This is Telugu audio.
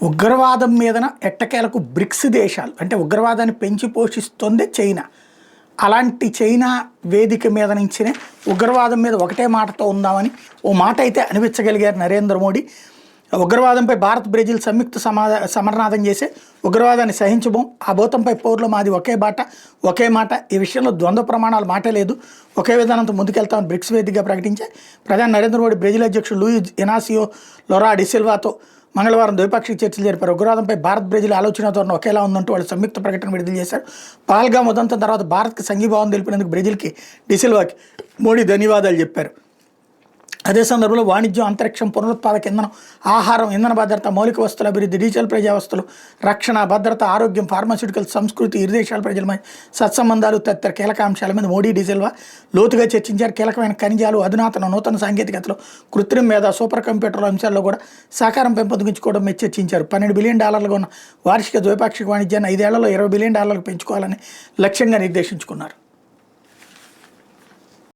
ఉగ్రవాదం మీదన ఎట్టకేలకు బ్రిక్స్ దేశాలు అంటే ఉగ్రవాదాన్ని పెంచి పోషిస్తుంది చైనా. అలాంటి చైనా వేదిక మీద నుంచినే ఉగ్రవాదం మీద ఒకటే మాటతో ఉందామని ఓ మాట అయితే అనిపించగలిగారు నరేంద్ర మోడీ. ఉగ్రవాదంపై భారత్ బ్రెజిల్ సంయుక్త సమరనాదం చేసే ఉగ్రవాదాన్ని సహించబోం, ఆ భూతంపై పౌరులు మాది ఒకే బాట ఒకే మాట, ఈ విషయంలో ద్వంద్వ ప్రమాణాలు మాటే లేదు, ఒకే విధానంతో ముందుకెళ్తామని బ్రిక్స్ వేదికగా ప్రకటించే ప్రధాని నరేంద్ర మోడీ బ్రెజిల్ అధ్యక్షుడు లూయిజ్ ఇనాసియో లొరా డిసిల్వాతో మంగళవారం ద్వైపాక్షిక చర్చలు జరిపారు. ఉగ్రవాదంపై భారత్ బ్రెజిల్ ఆలోచన ధోరణి ఒకేలా ఉందంటూ వాళ్ళు సంయుక్త ప్రకటన విడుదల చేశారు. పహల్గామ్ ఉదంతం తర్వాత భారత్కి సంఘీభావం తెలిపినందుకు బ్రెజిల్కి డిసిల్వాకి మోడీ ధన్యవాదాలు చెప్పారు. అదే సందర్భంలో వాణిజ్యం, అంతరిక్షం, పునరుత్పాదక ఇంధనం, ఆహారం, ఇంధన భద్రత, మౌలిక వస్తువుల అభివృద్ధి, డిజిటల్ ప్రజావస్థలు, రక్షణ, భద్రత, ఆరోగ్యం, ఫార్మాస్యూటికల్, సంస్కృతి, ఇరు దేశాల ప్రజల మధ్య సత్సంబంధాలు తదితర కీలక అంశాల మీద మోడీ డిసిల్వా లోతుగా చర్చించారు. కీలకమైన ఖనిజాలు, అధునాతన నూతన సాంకేతికతలు, కృత్రిమ మేధ, సూపర్ కంప్యూటర్ల అంశాల్లో కూడా సహకారం పెంపొందించుకోవడం మీద చర్చించారు. $12 బిలియన్ ఉన్న వార్షిక ద్వైపాక్షిక వాణిజ్యాన్ని 5 ఏళ్లలో $20 బిలియన్ పెంచుకోవాలని లక్ష్యంగా నిర్దేశించుకున్నారు.